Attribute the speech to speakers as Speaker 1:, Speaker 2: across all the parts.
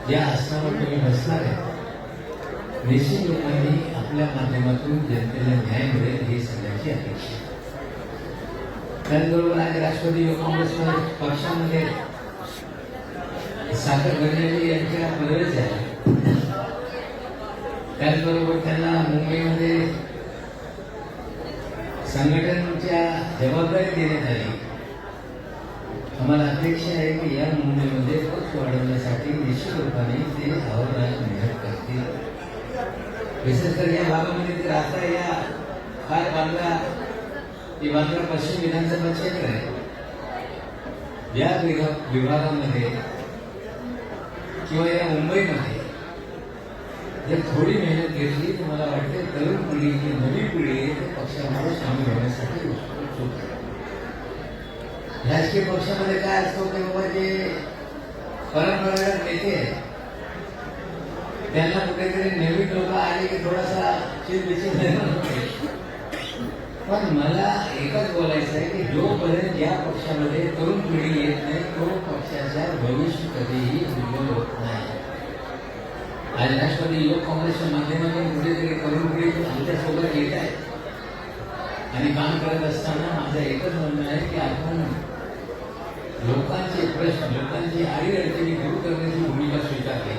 Speaker 1: ज्या आसनावर तुम्ही बसणार आहे निश्चित लोकांनी आपल्या माध्यमातून जनतेला न्याय मिळेल ही सगळ्यांची अपेक्षा. त्याचबरोबर आज राष्ट्रवादी युवक काँग्रेस पक्षामध्ये साखर गणेशजी यांच्या बदल झाला. त्याचबरोबर त्यांना मुंबईमध्ये संघटनेच्या जबाबदारी देण्यात आली. आम्हाला अपेक्षा आहे की या मुंबईमध्ये पक्ष वाढवण्यासाठी निश्चित रूपाने ते अहोरात्र मेहनत करतील. विशेष कर या भागामध्ये ते राहता या फार बांद्रा पश्चिम विधानसभा क्षेत्र आहे. या विभागामध्ये किंवा या मुंबईमध्ये जर थोडी मेहनत घेतली तर मला वाटते तरुण पिढी जी नवी पिढी आहे ते पक्षामध्ये सामील होण्यासाठी उत्सुक आहे. राजकीय पक्षामध्ये काय असतो की बाबा जे परंपरागत नेते आहेत त्यांना कुठेतरी नवीन लोक आले की थोडासा चिरबिचिर निर्माण होते. पण मला एकच बोलायचं आहे की जोपर्यंत या पक्षामध्ये तरुण पिढी येत नाही तो पक्षाच्या भविष्य कधीही उज्ज्वल होत नाही. आज राष्ट्रवादी युवक काँग्रेसच्या माध्यमातून कुठेतरी तरुण पिढी आमच्यासोबत येत आहे आणि काम करत असताना माझं एकच म्हणणं आहे की आपण लोकांचे प्रश्न लोकांची अडीअडचणी दूर करण्याची भूमिका स्वीकारली.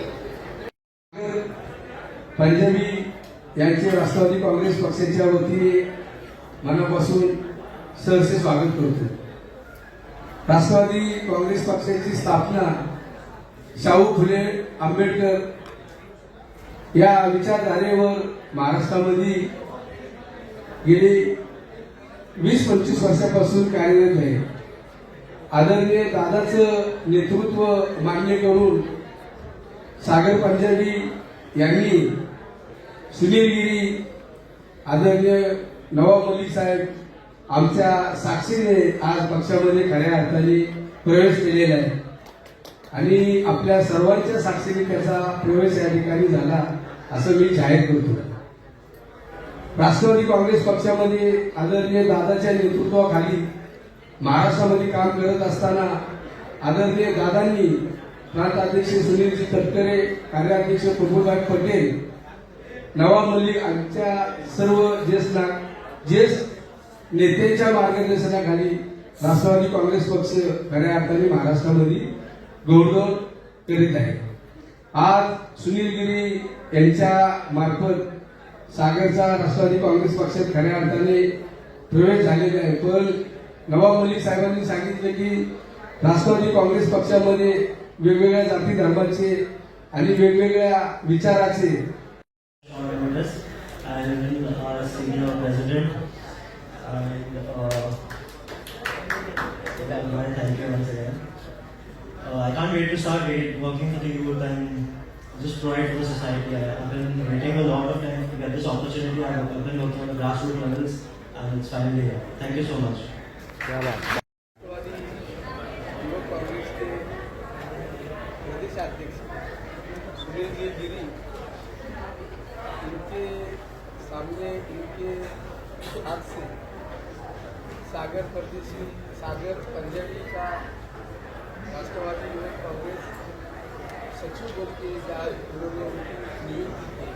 Speaker 2: पंजाबी यांचे राष्ट्रवादी काँग्रेस पक्षाच्या वतीने मनापासून सहर्ष स्वागत करतो. राष्ट्रवादी काँग्रेस पक्षाची स्थापना शाहू फुले आंबेडकर या विचारधारेवर महाराष्ट्रामध्ये गेली 20-25 वर्षापासून कार्यरत आहे. आदरणीय दादाचं नेतृत्व मान्य करून सागर पंजाबी यांनी सुनील गिरी आदरणीय नवाब मलिक साहेब आमच्या साक्षीने आज पक्षामध्ये खऱ्या अर्थाने प्रवेश केलेला आहे आणि आपल्या सर्वांच्या साक्षीने त्याचा प्रवेश या ठिकाणी झाला असं मी जाहीर करतो. राष्ट्रवादी काँग्रेस पक्षामध्ये आदरणीय दादाच्या नेतृत्वाखाली महाराष्ट्रामध्ये काम करत असताना आदरणीय दादांनी प्रांत अध्यक्ष सुनीलजी तटकरे, कार्याध्यक्ष प्रफुल्लभाई पटेल, नवाब मलिक आमच्या सर्व ज्येष्ठ नेत्यांच्या मार्गदर्शनाखाली राष्ट्रवादी काँग्रेस पक्ष खऱ्या अर्थाने महाराष्ट्रामध्ये गौरव करीत आहे. आज सुनील गिरी यांच्या मार्फत सागरचा राष्ट्रवादी काँग्रेस पक्षात खऱ्या अर्थाने प्रवेश झालेला आहे. पण नवाब मलिक साहेबांनी सांगितले की राष्ट्रवादी काँग्रेस पक्षामध्ये वेगवेगळ्या जाती धर्माचे आणि वेगवेगळ्या विचाराचे
Speaker 3: I can't wait to start working for the youth and just provide for the society. I've been waiting a lot of time to get this opportunity. I've been working on the grassroots levels and it's finally here. Thank you so much.
Speaker 2: Rashtrawadi युवक काँग्रेसचे प्रदेशाध्यक्ष सुनीलजी गिरी इनके सामने इनके हाथ से सागर पंजाबी का राष्ट्रवादी युवक कांग्रेस सचिव बोल के उन्होंने उनकी नियुक्ति की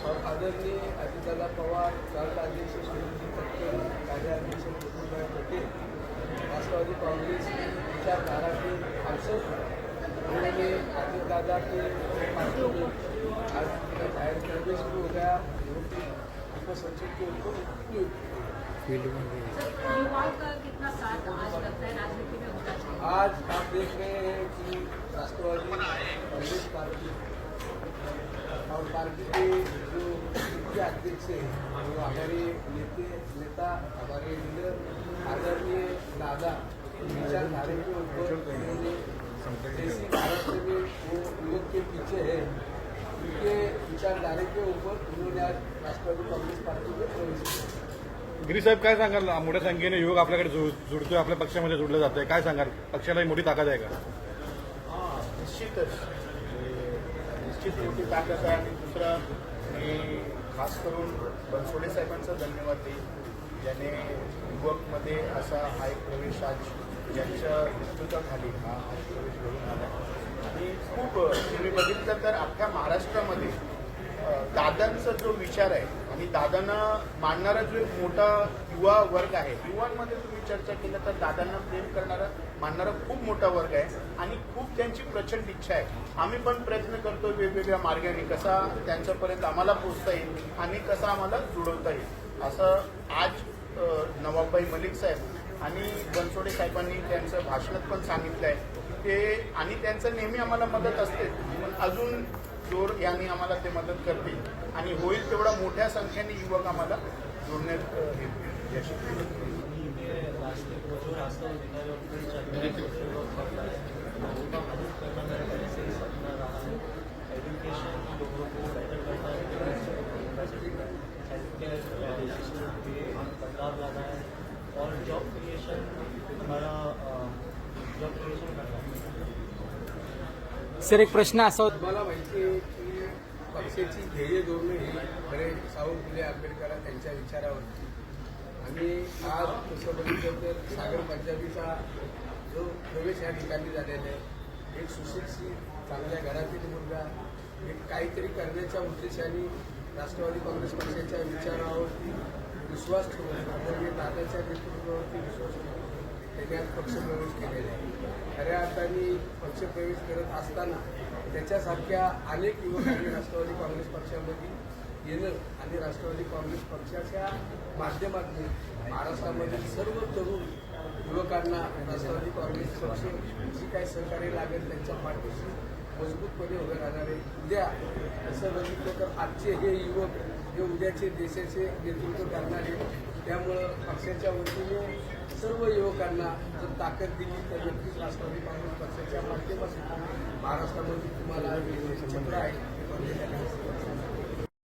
Speaker 2: और आदरणीय अजितदादा पवार, प्रांत अध्यक्ष सुनीलजी तटकरे, कार्याध्यक्ष प्रफुल्लभाई पटेल, राष्ट्रवादी कांग्रेस की विचारधारा के सांसद उन्होंने अजितदादा के पार्टी में आज जाहिर प्रवेश भी हो गया उप सचिव के ऊपर नियुक्त
Speaker 4: युवाओं का कितना साथ आज लगता है राजनीति में होना चाहिए.
Speaker 2: आज आप देख रहे हैं कि राष्ट्रवादी कांग्रेस पार्टी और पार्टी के जो मुख्य अध्यक्ष हैं वो हमारे नेता हमारे लीडर आदरणीय दादा विचारधारे के ऊपर उन्होंने जैसे महाराष्ट्र में वो युवक के पीछे है उनके विचारधारे के ऊपर उन्होंने आज राष्ट्रवादी कांग्रेस पार्टी में प्रवेश किया.
Speaker 5: गिरी साहेब काय सांगाल? मोठ्या संख्येने युवक आपल्याकडे जुडतोय, आपल्या पक्षामध्ये जुडलं जातंय, काय सांगाल? पक्षाला मोठी ताकद आहे का?
Speaker 6: निश्चित मोठी ताकद आहे. आणि दुसरं मी खास करून बनसोडे साहेबांचा धन्यवाद देईन ज्याने युवकमध्ये असा हा एक प्रवेश आज ज्यांच्या नेतृत्वाखाली हा प्रवेश घडून आला. आणि खूप तुम्ही बघितलं तर अख्ख्या महाराष्ट्रामध्ये दादांचा जो विचार आहे आणि दादांना मानणारा जो एक मोठा युवा वर्ग आहे, युवांमध्ये तुम्ही चर्चा केलं तर दादांना प्रेम करणारा मानणारा खूप मोठा वर्ग आहे आणि खूप त्यांची प्रचंड इच्छा आहे. आम्ही पण प्रयत्न करतो वेगवेगळ्या मार्गाने कसा त्यांच्यापर्यंत आम्हाला पोचता येईल आणि कसा आम्हाला जुळवता येईल. असं आज नवाबभाई मलिक साहेब आणि बनसोडे साहेबांनी त्यांचं भाषणात पण सांगितलं आहे ते, आणि त्यांचं नेहमी आम्हाला मदत असते, पण अजून जोर यांनी आम्हाला ते मदत करतील आणि होईल तेवढा मोठ्या संख्येने युवक आम्हाला जोडण्यात यश
Speaker 3: बदलाव लाना है और जॉब क्रिएशन हमारा जॉब क्रिएशन करना है.
Speaker 2: सर एक प्रश्न असा होता, मला माहिती आहे की पक्षाची ध्येय धोरणे ही खरे सावंत फुले आंबेडकर त्यांच्या विचारावरती, आणि आज तसं बघितलं तर सागर पंजाबीचा जो प्रवेश या ठिकाणी झालेला आहे, एक सुशिक्षित चांगल्या घरातील मुलगा एक काहीतरी करण्याच्या उद्देशाने राष्ट्रवादी काँग्रेस पक्षाच्या विचारावरती विश्वास ठेवून आदरणीय दादाच्या नेतृत्वावरती विश्वास ठेवून त्यांनी आज पक्षप्रवेश केलेला आहे. खऱ्या अर्थाने पक्षप्रवेश करत असताना त्याच्यासारख्या अनेक युवकांनी राष्ट्रवादी काँग्रेस पक्षामध्ये येणं आणि राष्ट्रवादी काँग्रेस पक्षाच्या माध्यमातून महाराष्ट्रामधील सर्व तरुण युवकांना राष्ट्रवादी काँग्रेस पक्ष जी काही सहकार्य लागेल त्यांच्या पाठीशी मजबूतपणे उभे राहणार आहे. उद्या असं बघितलं तर आजचे हे युवक हे उद्याचे देशाचे नेतृत्व करणारे, त्यामुळं पक्षाच्या वतीने सर्व युवकांना जर ताकद दिली तर नक्कीच राष्ट्रवादी काँग्रेस पक्षाच्या माध्यमातून महाराष्ट्रामध्ये तुम्हाला चित्र आहे.